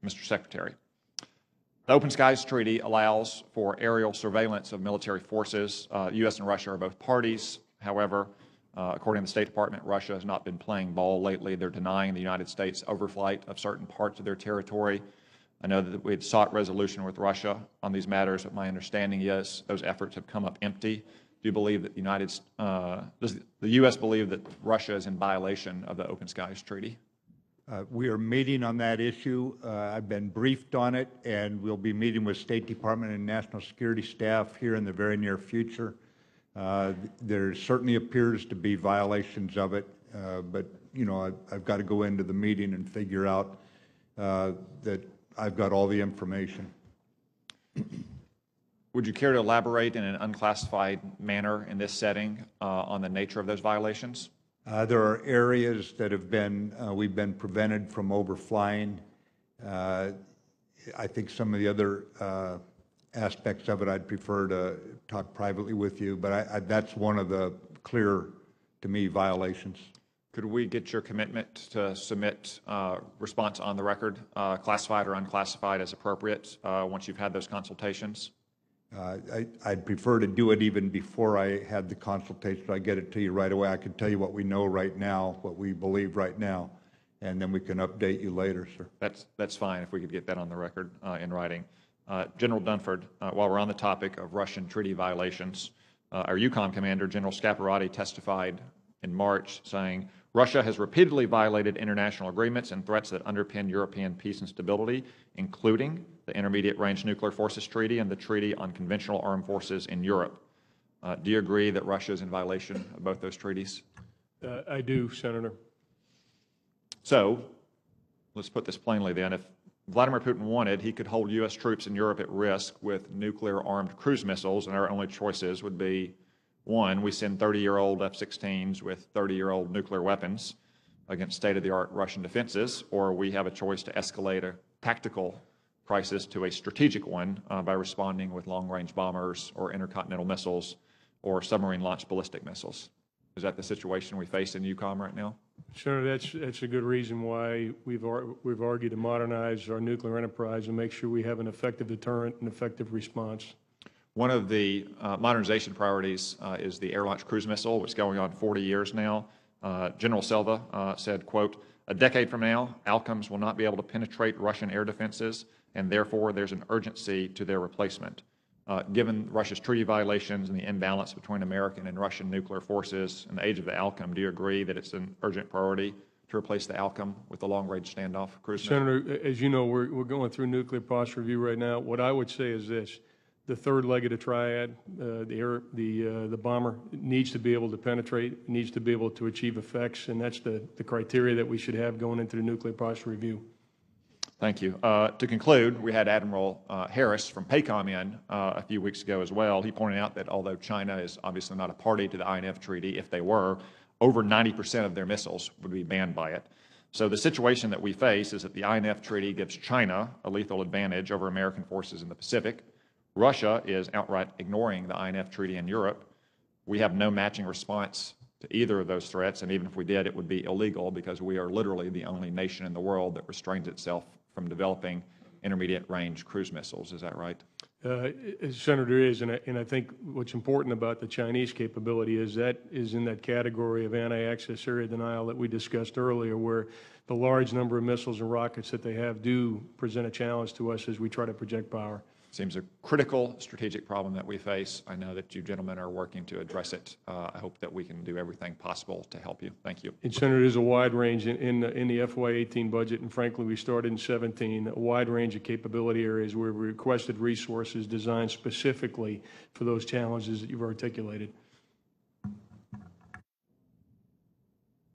Mr. Secretary. The Open Skies Treaty allows for aerial surveillance of military forces. The U.S. and Russia are both parties. However, according to the State Department, Russia has not been playing ball lately. They're denying the United States overflight of certain parts of their territory. I know that we had sought resolution with Russia on these matters, but my understanding is those efforts have come up empty. Do you believe that does the U.S. believe that Russia is in violation of the Open Skies Treaty? We are meeting on that issue. I've been briefed on it, and we'll be meeting with State Department and national security staff here in the very near future. There certainly appears to be violations of it, but you know, I've got to go into the meeting and figure out that I've got all the information. Would you care to elaborate in an unclassified manner in this setting on the nature of those violations? There are areas that have been, we've been prevented from overflying. I think some of the other aspects of it I'd prefer to talk privately with you, but that's one of the clear, to me, violations. Could we get your commitment to submit response on the record, classified or unclassified as appropriate, once you've had those consultations? I'd prefer to do it even before I had the consultation. I get it to you right away. I can tell you what we know right now, what we believe right now, and then we can update you later, sir. That's fine if we could get that on the record in writing. General Dunford, while we're on the topic of Russian treaty violations, our EUCOM commander, General Scaparrotti, testified in March saying, Russia has repeatedly violated international agreements and threats that underpin European peace and stability, including the Intermediate Range Nuclear Forces Treaty and the Treaty on Conventional Armed Forces in Europe. Do you agree that Russia is in violation of both those treaties? I do, Senator. So, let's put this plainly then. If Vladimir Putin wanted, he could hold U.S. troops in Europe at risk with nuclear-armed cruise missiles, and our only choices would be, one, we send 30-year-old F-16s with 30-year-old nuclear weapons against state-of-the-art Russian defenses, or we have a choice to escalate a tactical crisis to a strategic one by responding with long-range bombers or intercontinental missiles or submarine-launched ballistic missiles. Is that the situation we face in EUCOM right now? Senator, that's a good reason why we've argued to modernize our nuclear enterprise and make sure we have an effective deterrent and effective response. One of the modernization priorities is the air-launched cruise missile, which is going on 40 years now. General Selva said, quote, a decade from now, ALCOMs will not be able to penetrate Russian air defenses, and therefore there's an urgency to their replacement. Given Russia's treaty violations and the imbalance between American and Russian nuclear forces and the age of the ALCOM, do you agree that it's an urgent priority to replace the ALCOM with the long-range standoff cruise missile? Senator, as you know, we're going through nuclear posture review right now. What I would say is this. The third leg of the triad, the bomber, needs to be able to penetrate, needs to be able to achieve effects, and that's the criteria that we should have going into the nuclear posture review. Thank you. To conclude, we had Admiral Harris from PACOM in a few weeks ago as well. He pointed out that although China is obviously not a party to the INF Treaty, if they were, over 90% of their missiles would be banned by it. So the situation that we face is that the INF Treaty gives China a lethal advantage over American forces in the Pacific. Russia is outright ignoring the INF Treaty in Europe. We have no matching response to either of those threats, and even if we did, it would be illegal because we are literally the only nation in the world that restrains itself from developing intermediate-range cruise missiles. Is that right? Senator, is, and I think what's important about the Chinese capability is that is in that category of anti-access area denial that we discussed earlier, where the large number of missiles and rockets that they have do present a challenge to us as we try to project power. Seems a critical strategic problem that we face. I know that you gentlemen are working to address it. I hope that we can do everything possible to help you. Thank you. And Senator, there's a wide range in the FY18 budget, and frankly, we started in 17, a wide range of capability areas where we requested resources designed specifically for those challenges that you've articulated.